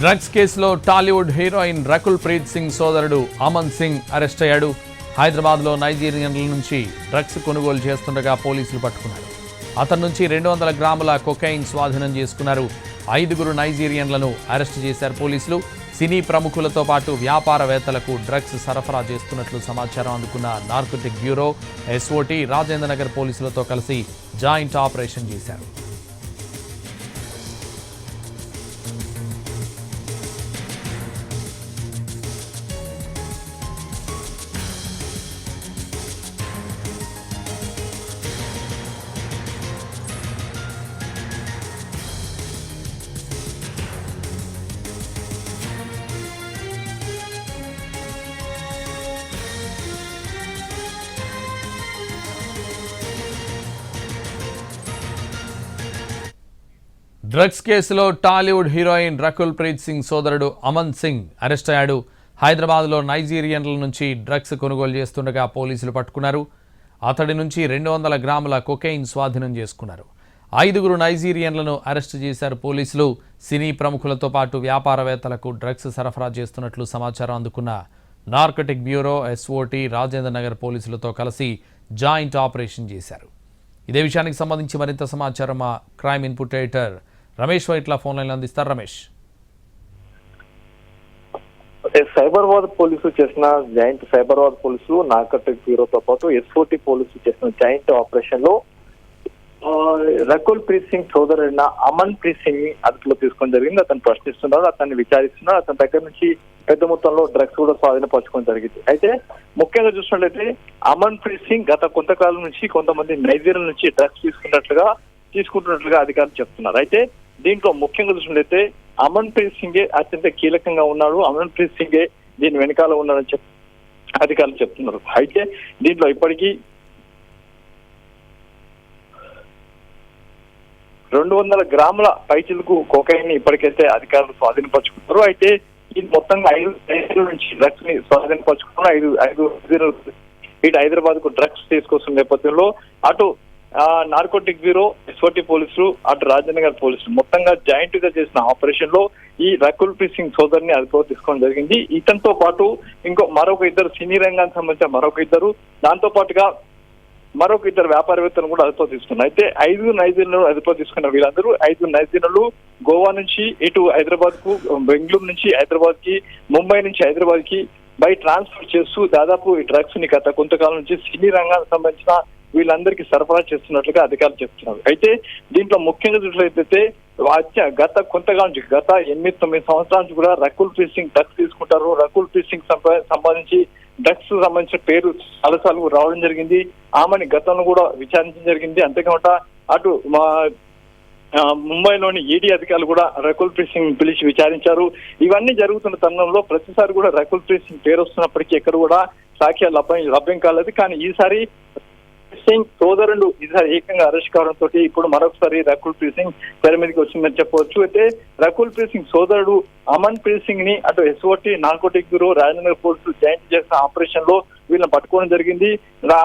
Drugs కేసులో Tollywood heroine Rakul Preet Singh సోదరుడు Aman Singh arrest అయ్యాడు. హైదరాబాద్లో నైజీరియన్ల నుంచి డ్రగ్స్ కొనుగోలు చేస్తుండగా పోలీసులు పట్టుకున్నారు. అతని నుంచి 200 గ్రాముల కొకైన్ స్వాధీనం చేసుకున్నారు. 5 నైజీరియన్లను అరెస్టు చేశారు పోలీసులు. సినీ ప్రముఖులతో పాటు వ్యాపారవేత్తలకు డ్రగ్స్ సరఫరా చేస్తున్నట్లు సమాచారం అందుకున్న నార్కోటిక్ బ్యూరో ఎస్ఓటీ రాజేంద్రనగర్ పోలీసులతో కలిసి జాయింట్ ఆపరేషన్ చేశారు. డ్రగ్స్ కేసులో టాలీవుడ్ హీరోయిన్ రకుల్ ప్రీత్ సింగ్ సోదరుడు అమన్ సింగ్ అరెస్ట్ అయ్యాడు. హైదరాబాద్లో నైజీరియన్ల నుంచి డ్రగ్స్ కొనుగోలు చేస్తుండగా పోలీసులు పట్టుకున్నారు. అతడి నుంచి 200 గ్రాముల కొకైన్ స్వాధీనం చేసుకున్నారు. 5 నైజీరియన్లను అరెస్టు చేశారు పోలీసులు. సినీ ప్రముఖులతో పాటు వ్యాపారవేత్తలకు డ్రగ్స్ సరఫరా చేస్తున్నట్లు సమాచారం అందుకున్న నార్కోటిక్ బ్యూరో ఎస్ఓటీ రాజేంద్రనగర్ పోలీసులతో కలిసి జాయింట్ ఆపరేషన్ చేశారు. ఇదే విషయానికి సంబంధించి మరింత సమాచారం మా crime input editor Ramesh Vaitla phone line అందిస్తారు. రమేష్, సైబరాబాద్ పోలీసులు చేసిన జాయింట్ సైబరాబాద్ పోలీసులు నార్కోటిక్ బ్యూరోతో పాటు ఎస్ఓటీ పోలీసులు చేసిన జాయింట్ ఆపరేషన్ లో రకుల్ ప్రీత్ సింగ్ సోదరుడైన అమన్ ప్రీత్ సింగ్ ని అదుపులో తీసుకోవడం జరిగింది. అతను ప్రశ్నిస్తున్నారు, అతన్ని విచారిస్తున్నారు. అతని దగ్గర నుంచి పెద్ద మొత్తంలో డ్రగ్స్ కూడా స్వాధీనపరచుకోవడం జరిగింది. అయితే ముఖ్యంగా చూసినట్లయితే అమన్ ప్రీత్ సింగ్ గత కొంతకాలం నుంచి కొంతమంది నైజీరియన్ నుంచి డ్రగ్స్ తీసుకుంటున్నట్లుగా అధికారులు చెప్తున్నారు. అయితే దీంట్లో ముఖ్యంగా చూసినట్లయితే అమన్ ప్రీత్ సింగే అత్యంత కీలకంగా ఉన్నాడు. అమన్ ప్రీత్ సింగే దీని వెనకాల ఉన్నాడని అధికారులు చెప్తున్నారు. అయితే దీంట్లో ఇప్పటికీ 200 గ్రాముల పైచిలకు కోకైన్ ఇప్పటికైతే అధికారులు స్వాధీనపరుచుకున్నారు. అయితే ఇది మొత్తంగా 5 నుంచి డ్రగ్స్ ని స్వాధీనపరుచుకున్నారు. 5 ఇటు హైదరాబాద్ కు డ్రగ్స్ తీసుకొస్తున్న నేపథ్యంలో అటు నార్కోటిక్ బ్యూరో ఎస్ఓటీ పోలీసులు అటు రాజేంద్రనగర్ పోలీసులు మొత్తంగా జాయింట్ గా చేసిన ఆపరేషన్ లో ఈ రకుల్ ప్రీత్ సింగ్ సోదరుని అదుపులో తీసుకోవడం జరిగింది. ఇతనితో పాటు మరొక 2 సినీ రంగానికి సంబంధించిన మరొక 2, దాంతో పాటుగా మరొక 2 వ్యాపారవేత్తలను కూడా అదుపులో తీసుకున్నారు. అయితే 5 నైజీరియన్లు అదుపులో తీసుకున్న వీళ్ళందరూ 5 నైజీరియన్లు గోవా నుంచి ఇటు హైదరాబాద్ కు, బెంగళూరు నుంచి హైదరాబాద్ కి, ముంబై నుంచి హైదరాబాద్ కి బై ట్రాన్స్ఫర్ చేస్తూ దాదాపు ఈ డ్రగ్స్ ని గత కొంతకాలం నుంచి సినీ రంగానికి సంబంధించిన వీళ్ళందరికీ సరఫరా చేస్తున్నట్లుగా అధికారులు చెప్తున్నారు. అయితే దీంట్లో ముఖ్యంగా చూసినట్లయితే గత కొంతకాలం నుంచి గత 8-9 సంవత్సరాల నుంచి కూడా రకుల్ ప్రీత్ సింగ్ డ్రగ్స్ తీసుకుంటారు. రకుల్ ప్రీత్ సింగ్ సంబంధించి డ్రగ్స్ సంబంధించిన పేరు చాలాసార్లు రావడం జరిగింది. ఆమెని గతంలో కూడా విచారించడం జరిగింది. అంతేకాకుండా అటు ముంబైలోని ఈడీ అధికారులు కూడా రకుల్ ప్రీత్ సింగ్ పిలిచి విచారించారు. ఇవన్నీ జరుగుతున్న తరుణంలో ప్రతిసారి కూడా రకుల్ ప్రీత్ సింగ్ పేరు వస్తున్నప్పటికీ ఎక్కడ కూడా సాక్ష్యాలు లభ్యం కాలేదు. కానీ ఈసారి సింగ్ సోదరుడు ఈసారి ఏకంగా అరెస్ట్ కావడంతో ఇప్పుడు మరొకసారి రకుల్ ప్రీత్ సింగ్ తెర మీదకి వచ్చిందని చెప్పవచ్చు. అయితే రకుల్ ప్రీత్ సింగ్ సోదరుడు అమన్ ప్రీత్ సింగ్ ని అటు ఎస్ఓటీ నార్కోటిక్ బ్యూరో రాజేంద్రనగర్ పోలీసులు జాయింట్ చేసిన ఆపరేషన్ లో వీళ్ళని పట్టుకోవడం జరిగింది.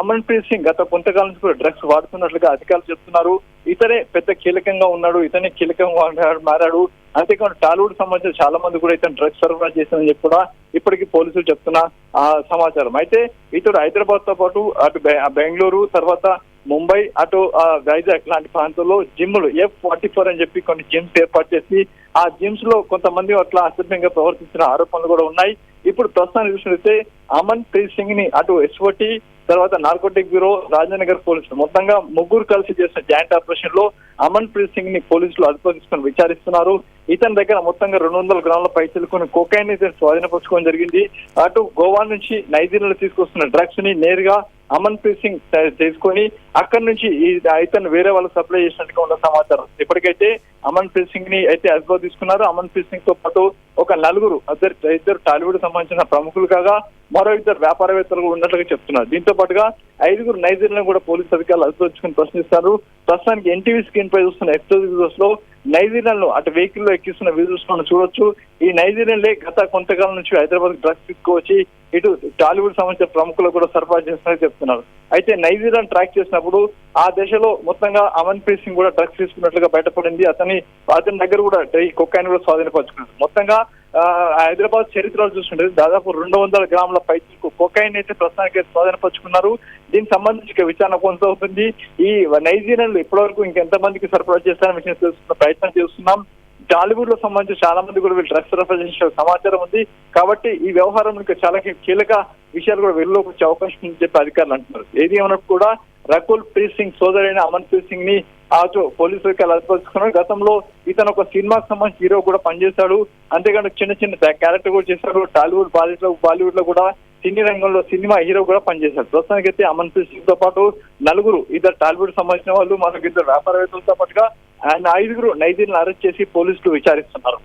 అమన్ ప్రీత్ సింగ్ గత కొంతకాలం నుంచి కూడా డ్రగ్స్ వాడుతున్నట్లుగా అధికారులు చెప్తున్నారు. ఇతనే పెద్ద కీలకంగా ఉన్నాడు, ఇతనే కీలకంగా మారాడు. అంతేకాకుండా టాలీవుడ్ సంబంధించిన చాలా మంది కూడా ఇతను డ్రగ్స్ సరఫరా చేసిందని చెప్పి కూడా ఇప్పటికీ పోలీసులు చెప్తున్న సమాచారం. అయితే ఇతడు హైదరాబాద్ తో పాటు అటు బెంగళూరు, తర్వాత ముంబై, అటు వైజాగ్ లాంటి ప్రాంతాల్లో జిమ్లు F44 అని చెప్పి కొన్ని జిమ్స్ ఏర్పాటు చేసి ఆ జిమ్స్ లో కొంతమంది అట్లా అసభ్యంగా ప్రవర్తించిన ఆరోపణలు కూడా ఉన్నాయి. ఇప్పుడు ప్రస్తుతానికి చూసినట్లయితే అమన్ ప్రీత్ సింగ్ ని అటు ఎస్ఓటీ, తర్వాత నార్కోటిక్ బ్యూరో, రాజేంద్రనగర్ పోలీసులు మొత్తంగా 3 కలిసి చేసిన జాయింట్ ఆపరేషన్ లో అమన్ ప్రీత్ సింగ్ ని పోలీసులు అదుపులో తీసుకొని విచారిస్తున్నారు. ఇతని దగ్గర మొత్తంగా 200 గ్రాముల పైచిలుకొని కోకైన్ స్వాధీనపరచుకోవడం జరిగింది. అటు గోవా నుంచి నైజీరియాలో తీసుకొస్తున్న డ్రగ్స్ ని నేరుగా అమన్ ప్రీత్ సింగ్ తీసుకొని అక్కడి నుంచి ఇతను వేరే వాళ్ళకి సప్లై చేసినట్టుగా ఉన్న సమాచారం. ఇప్పటికైతే అమన్ ప్రీత్ సింగ్ ని అయితే అదుపులో తీసుకున్నారు. అమన్ ప్రీత్ సింగ్ తో పాటు ఒక 4 టాలీవుడ్ సంబంధించిన ప్రముఖులు కాగా మరో 2 వ్యాపారవేత్తలు ఉన్నట్లుగా చెప్తున్నారు. దీంతో పాటుగా 5 నైజీరియన్ కూడా పోలీసు అధికారులు అదుపులో ప్రశ్నిస్తారు. ప్రస్తుతానికి ఎన్టీవీ స్క్రీన్ పై చూస్తున్న ఎక్స్క్లూజివ్ లో నైజీరియాలో అటు వెహికల్ లో ఎక్కిస్తున్న విజువల్స్ మనం చూడొచ్చు. ఈ నైజీరియన్లే గత కొంతకాలం నుంచి హైదరాబాద్ డ్రగ్స్ తీసుకువచ్చి ఇటు టాలీవుడ్ సంబంధించిన ప్రముఖులు కూడా సరఫరా చేస్తున్నారని చెప్తున్నారు. అయితే నైజీరియా ట్రాక్ చేసినప్పుడు ఆ దేశంలో మొత్తంగా అమన్ ప్రీత్ సింగ్ కూడా డ్రగ్స్ తీసుకున్నట్లుగా బయటపడింది. అతని దగ్గర కూడా ఈ కొకైన్ కూడా స్వాధీనపరుచుకున్నారు. మొత్తంగా హైదరాబాద్ చరిత్రలో చూస్తుంటే దాదాపు 200 గ్రాముల పైకి కొకైన్ అయితే ప్రస్తుతానికి స్వాధీనపరుచుకున్నారు. దీనికి సంబంధించి విచారణ కొనసాగుతుంది. ఈ నైజీరియాలో ఇప్పటివరకు ఇంకెంతమందికి సరఫరా చేస్తారని విషయం తెలుసుకున్న ప్రయత్నం చేస్తున్నాం. టాలీవుడ్ లో సంబంధించి చాలా మంది కూడా వీళ్ళు డ్రగ్స్ సరఫరా చేసిన సమాచారం ఉంది. కాబట్టి ఈ వ్యవహారం ఇంకా చాలా కీలక విషయాలు కూడా వెలుగులోకి వచ్చే అవకాశం ఉందని చెప్పి అధికారులు అంటున్నారు. ఏది ఏమన్నట్టు కూడా రకుల్ ప్రీత్ సింగ్ సోదరైన అమన్ ప్రీత్ సింగ్ ని పోలీసులు అదుపుకున్నారు. గతంలో ఇతను ఒక సినిమాకి సంబంధించి హీరో కూడా పనిచేశాడు. అంతేకాదు చిన్న చిన్న క్యారెక్టర్ కూడా చేశాడు. టాలీవుడ్ బాలీవుడ్ లో కూడా సినీ రంగంలో సినిమా హీరో కూడా పనిచేశాడు. ప్రస్తుతానికి అయితే అమన్ ప్రీత్ సింగ్ తో పాటు ఇద్దరు టాలీవుడ్ సంబంధించిన వాళ్ళు, మరొక ఇద్దరు వ్యాపారవేత్తలతో పాటుగా ఆయన 5 నైజీరియాను అరెస్ట్ చేసి పోలీసులు విచారిస్తున్నారు.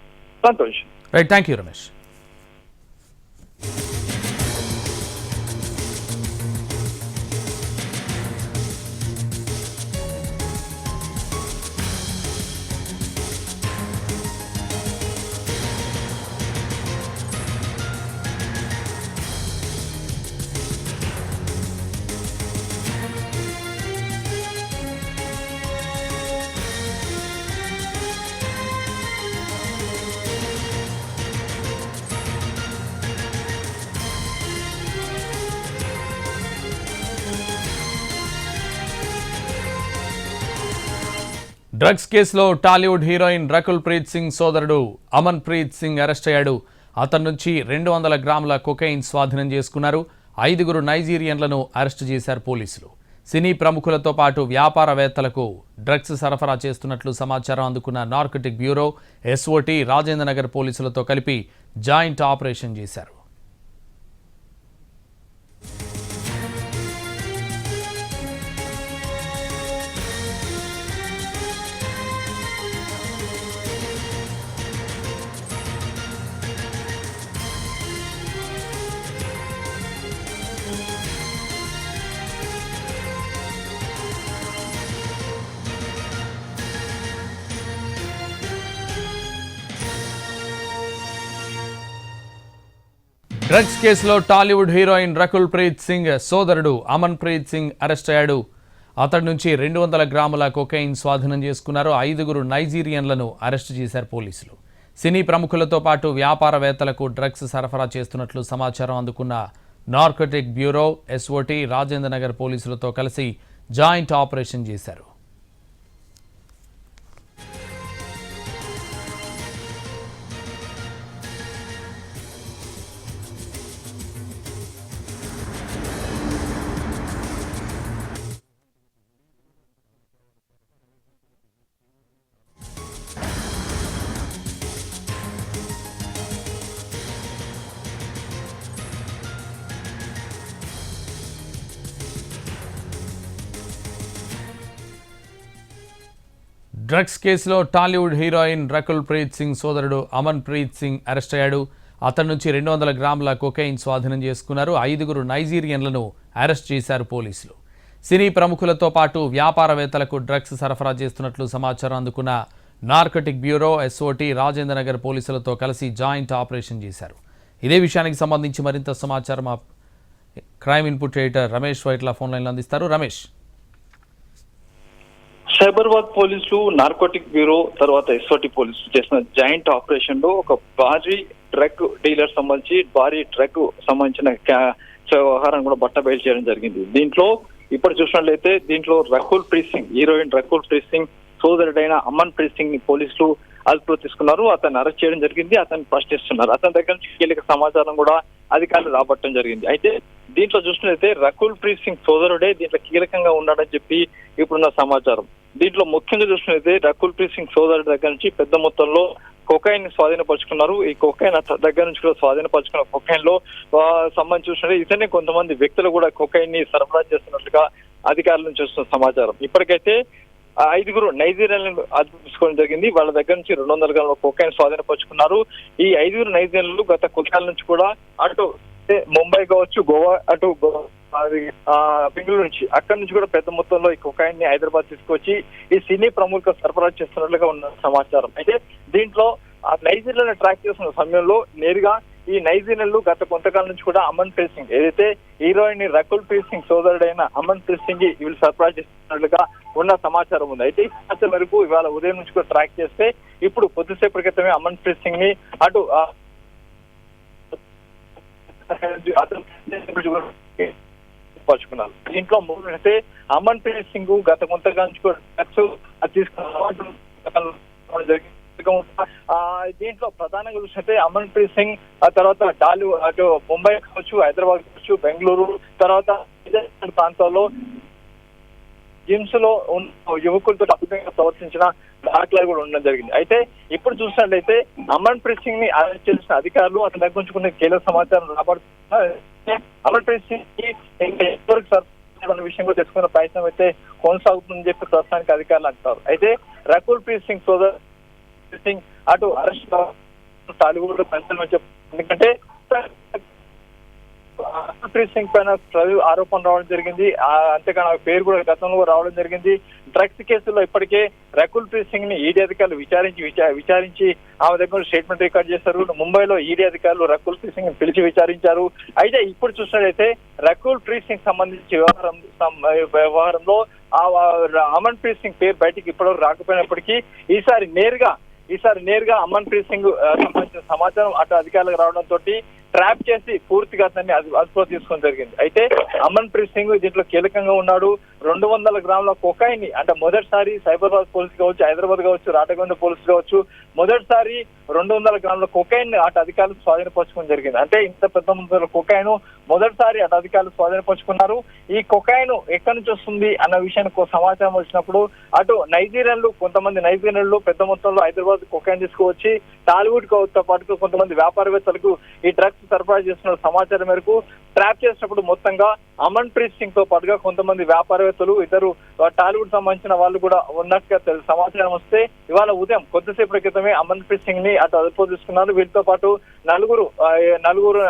Santosh. Right, thank you Ramesh. Drugs కేసులో టాలీవుడ్ హీరోయిన్ రకుల్ ప్రీత్ సింగ్ సోదరుడు అమన్ ప్రీత్ సింగ్ అరెస్ట్ అయ్యాడు. అతని నుంచి 200 గ్రాముల కొకైన్ స్వాధీనం చేసుకున్నారు. 5 నైజీరియన్లను అరెస్టు చేశారు పోలీసులు. సినీ ప్రముఖులతో పాటు వ్యాపారవేత్తలకు డ్రగ్స్ సరఫరా చేస్తున్నట్లు సమాచారం అందుకున్న నార్కటిక్ బ్యూరో, ఎస్ఓటీ, రాజేంద్రనగర్ పోలీసులతో కలిపి జాయింట్ ఆపరేషన్ చేశారు. డ్రగ్స్ కేసులో టాలీవుడ్ హీరోయిన్ రకుల్ ప్రీత్ సింగ్ సోదరుడు అమన్ ప్రీత్ సింగ్ అరెస్ట్ అయ్యాడు. అతడి నుంచి 200 గ్రాముల కొకైన్ స్వాధీనం చేసుకున్నారు. 5 నైజీరియన్లను అరెస్టు చేశారు పోలీసులు. సినీ ప్రముఖులతో పాటు వ్యాపారవేత్తలకు డ్రగ్స్ సరఫరా చేస్తున్నట్లు సమాచారం అందుకున్న నార్కటిక్ బ్యూరో, ఎస్ఓటీ, రాజేంద్రనగర్ పోలీసులతో కలిసి జాయింట్ ఆపరేషన్ చేశారు. డ్రగ్స్ కేసులో టాలీవుడ్ హీరోయిన్ రకుల్ ప్రీత్ సింగ్ సోదరుడు అమన్ ప్రీత్ సింగ్ అరెస్ట్ అయ్యాడు. అతని నుంచి 200 గ్రాముల కొకైన్ స్వాధీనం చేసుకున్నారు. 5 నైజీరియన్లను అరెస్ట్ చేశారు పోలీసులు. సినీ ప్రముఖులతో పాటు వ్యాపారవేత్తలకు డ్రగ్స్ సరఫరా చేస్తున్నట్లు సమాచారం అందుకున్న నార్కటిక్ బ్యూరో, ఎస్ఓటీ, రాజేంద్రనగర్ పోలీసులతో కలిసి జాయింట్ ఆపరేషన్ చేశారు. ఇదే విషయానికి సంబంధించి మరింత సమాచారం crime input editor Ramesh Vaitla phone లైన్లో అందిస్తారు. రమేష్. సైబరాబాద్ పోలీసులు, నార్కోటిక్ బ్యూరో, తర్వాత ఎస్ఓటీ పోలీసులు చేసిన జాయింట్ ఆపరేషన్ లో ఒక భారీ డ్రగ్ డీలర్ సంబంధించి భారీ డ్రగ్ సంబంధించిన వ్యవహారం కూడా బట్టబయలు చేయడం జరిగింది. దీంట్లో ఇప్పుడు చూసినట్లయితే దీంట్లో రకుల్ ప్రీత్ సింగ్, హీరోయిన్ రకుల్ ప్రీత్ సింగ్ సోదరుడైన అమన్ ప్రీత్ సింగ్ ని పోలీసులు అదుపులో తీసుకున్నారు. అతన్ని అరెస్ట్ చేయడం జరిగింది. అతన్ని ప్రశ్నిస్తున్నారు. అతని దగ్గర నుంచి కీలక సమాచారం కూడా అధికారులు రాబట్టడం జరిగింది. అయితే దీంట్లో చూసినట్లయితే రకుల్ ప్రీత్ సింగ్ సోదరుడే దీంట్లో కీలకంగా ఉన్నాడని చెప్పి ఇప్పుడున్న సమాచారం. దీంట్లో ముఖ్యంగా చూసినట్లయితే రకుల్ ప్రీత్ సింగ్ సోదరుడి దగ్గర నుంచి పెద్ద మొత్తంలో కొకైన్ ని స్వాధీనపరుచుకున్నారు. ఈ కొకైన్ దగ్గర నుంచి కూడా స్వాధీనపరుచుకున్న కొకైన్ లో సంబంధించి చూసినట్లయితే ఇతనే కొంతమంది వ్యక్తులు కూడా కొకైన్ ని సరఫరా చేస్తున్నట్లుగా అధికారుల నుంచి వస్తున్న సమాచారం. ఇప్పటికైతే 5 నైజీరియన్లను అదుపు తీసుకోవడం జరిగింది. వాళ్ళ దగ్గర నుంచి 200 గ్రాముల కొకైన్ స్వాధీనపరుచుకున్నారు. ఈ 5 నైజీరియన్లు గత కొద్ది కాలం నుంచి కూడా అటు ముంబై కావచ్చు, గోవా, అటు అది బెంగళూరు నుంచి, అక్కడి నుంచి కూడా పెద్ద మొత్తంలో ఈ కొకాయిన్ ని హైదరాబాద్ తీసుకొచ్చి ఈ సినీ ప్రముఖులకు సరఫరా చేస్తున్నట్లుగా ఉన్న సమాచారం. అయితే దీంట్లో ఆ నైజీరియాలో ట్రాక్ చేస్తున్న సమయంలో నేరుగా ఈ నైజీరియన్లు గత కొంతకాలం నుంచి కూడా అమన్ ప్రీత్ సింగ్, ఏదైతే హీరోయిన్ రకుల్ ప్రీత్ సింగ్ సోదరుడైన అమన్ ప్రీత్ సింగ్ వీళ్ళు సరఫరా చేస్తున్నట్లుగా ఉన్న సమాచారం ఉంది. అయితే ఈ సమాచారం మేరకు ఇవాళ ఉదయం నుంచి కూడా ట్రాక్ చేస్తే ఇప్పుడు కొద్దిసేపటి క్రితమే అమన్ ప్రీత్ సింగ్ ని అటు పరుచుకున్నారు. దీంట్లో మూడు అయితే అమన్ ప్రీత్ సింగ్ గత కొంతకాలం నుంచి కూడా తీసుకున్న దీంట్లో ప్రధానంగా చూసినట్టే అమన్ ప్రీత్ సింగ్, ఆ తర్వాత అటు ముంబై కావచ్చు, హైదరాబాద్ కావచ్చు, బెంగళూరు, తర్వాత ప్రాంతాల్లో జిమ్స్ లో ఉన్న యువకులతో అద్భుతంగా ప్రవర్తించిన దాఖలాలు కూడా ఉండడం జరిగింది. అయితే ఇప్పుడు చూసినట్లయితే అమన్ ప్రీత్ సింగ్ ని అరెస్ట్ చేసిన అధికారులు అతని దగ్గర నుంచి కొన్ని కీలక సమాచారం రాబడుతున్నారు. అమన్ ప్రీత్ సింగ్ కి అనే విషయం కూడా తెలుసుకునే ప్రయత్నం అయితే కొనసాగుతుందని చెప్పి ప్రస్తుతానికి అధికారులు అంటారు. అయితే రకుల్ ప్రీత్ సింగ్ సోదరు సింగ్ అటు అరెస్ట్ టాలీవుడ్ పెంచడం చెప్పారు. ఎందుకంటే ప్రీత్ సింగ్ పైన ఆరోపణ రావడం జరిగింది. అంతేకాని పేరు కూడా గతంలో రావడం జరిగింది. డ్రగ్స్ కేసుల్లో ఇప్పటికే రకుల్ ప్రీత్ సింగ్ ని ఈడీ అధికారులు విచారించి ఆమె దగ్గర స్టేట్మెంట్ రికార్డ్ చేశారు. ముంబైలో ఈడీ అధికారులు రకుల్ ప్రీత్ సింగ్ పిలిచి విచారించారు. అయితే ఇప్పుడు చూసినట్లయితే రకుల్ ప్రీత్ సింగ్ సంబంధించి వ్యవహారంలో అమన్ ప్రీత్ సింగ్ పేరు బయటికి ఇప్పటివరకు రాకపోయినప్పటికీ ఈసారి నేరుగా అమన్ ప్రీత్ సింగ్ సంబంధించిన సమాచారం అటు అధికారులకు రావడంతో ట్రాప్ చేసి పూర్తిగా అతన్ని అదుపులో తీసుకోవడం జరిగింది. అయితే అమన్ ప్రీత్ సింగ్ దీంట్లో కీలకంగా ఉన్నాడు. 200 గ్రాముల కొకాయిన్ ని, అంటే మొదటిసారి సైబరాబాద్ పోలీసు కావచ్చు, హైదరాబాద్ కావచ్చు, రాటగొండ పోలీసు కావచ్చు, మొదటిసారి 200 గ్రాముల కొకాయిన్ అటు అధికారులు స్వాధీనపరచుకోవడం జరిగింది. అంటే ఇంత పెద్ద మొత్తంలో కొకాయిన్ మొదటిసారి అటు అధికారులు స్వాధీనపరచుకున్నారు. ఈ కొకాయిన్ ఎక్కడి నుంచి వస్తుంది అన్న విషయానికి సమాచారం వచ్చినప్పుడు అటు కొంతమంది నైజీరియన్లు పెద్ద మొత్తంలో హైదరాబాద్ కొకాయిన్ తీసుకువచ్చి టాలీవుడ్ తో పాటు కొంతమంది వ్యాపారవేత్తలకు ఈ డ్రగ్స్ సరఫరా చేస్తున్న సమాచారం మేరకు ట్రాప్ చేసినప్పుడు మొత్తంగా అమన్ ప్రీత్ సింగ్ తో పాటుగా కొంతమంది వ్యాపారవేత్తలు, ఇద్దరు టాలీవుడ్ సంబంధించిన వాళ్ళు కూడా ఉన్నట్టుగా సమాచారం వస్తే ఇవాళ ఉదయం కొద్దిసేపటి క్రితమే అమన్ ప్రీత్ సింగ్ ని అటు అదుపులో తీసుకున్నారు. వీటితో పాటు నలుగురు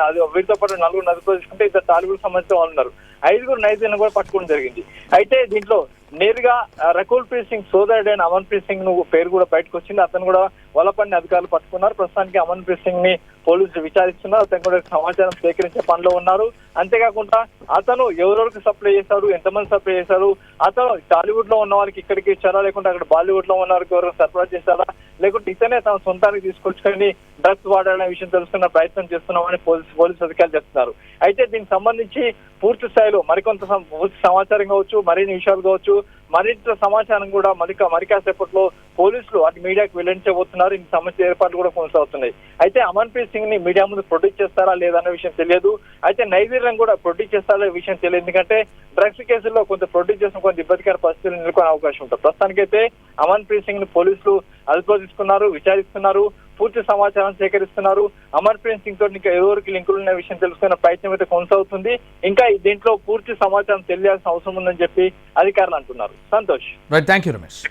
అదుపులో తీసుకుంటే ఇద్దరు టాలీవుడ్ సంబంధించిన వాళ్ళు ఉన్నారు. 5 నైజీరియన్ కూడా పట్టుకోవడం జరిగింది. అయితే దీంట్లో నేరుగా రకుల్ ప్రీత్ సింగ్ సోదరుడైన అమన్ ప్రీత్ సింగ్ పేరు కూడా బయటకు వచ్చింది. అతను కూడా వలపన్ని అధికారులు పట్టుకున్నారు. ప్రస్తుతానికి అమన్ ప్రీత్ సింగ్ ని పోలీసులు విచారిస్తున్నారు. అతను కూడా సమాచారం సేకరించే పనిలో ఉన్నారు. అంతేకాకుండా అతను ఎవరెవరికి సప్లై చేశారు, ఎంతమంది సప్లై చేశారు, అతను టాలీవుడ్ లో ఉన్న వారికి ఇక్కడికి ఇచ్చారా, లేకుంటే అక్కడ బాలీవుడ్ లో ఉన్న వారికి ఎవరికి సరఫరా చేశారా, లేకుంటే ఇతనే తన సొంతానికి తీసుకొచ్చుకొని డ్రగ్స్ వాడాలనే విషయం తెలుసుకున్న ప్రయత్నం చేస్తున్నామని పోలీసు అధికారులు చెప్తున్నారు. అయితే దీనికి సంబంధించి పూర్తి స్థాయిలో మరికొంత పూర్తి సమాచారం కావచ్చు, మరిన్ని విషయాలు కావచ్చు, మరింత సమాచారం కూడా మరి కాసేపట్లో పోలీసులు అటు మీడియాకు వెల్లడించబోతున్నారు. ఇందుకు సంబంధించిన ఏర్పాట్లు కూడా కొనసాగుతున్నాయి. అయితే అమన్ ప్రీత్ సింగ్ ని మీడియా ముందు ప్రొడ్యూస్ చేస్తారా లేదన్న విషయం తెలియదు. అయితే నైజీరియన్ కూడా ప్రొడ్యూస్ చేస్తారా విషయం తెలియదు. ఎందుకంటే డ్రగ్స్ కేసుల్లో కొంత ప్రొడ్యూస్ చేసిన కొంత ఇబ్బందికర పరిస్థితులు నెలకొనే అవకాశం ఉంటుంది. ప్రస్తుతానికైతే అమన్ ప్రీత్ సింగ్ ని పోలీసులు అదుపులో తీసుకున్నారు, విచారిస్తున్నారు, పూర్తి సమాచారం సేకరిస్తున్నారు. అమన్ ప్రీత్ సింగ్ తో ఇంకా ఎవరికి లింకులు ఉన్న విషయం తెలుసుకున్న ప్రయత్నం అయితే కొనసాగుతుంది. ఇంకా దీంట్లో పూర్తి సమాచారం తెలియాల్సిన అవసరం ఉందని చెప్పి అధికారులు అంటున్నారు. Santosh. Right, thank you Ramesh.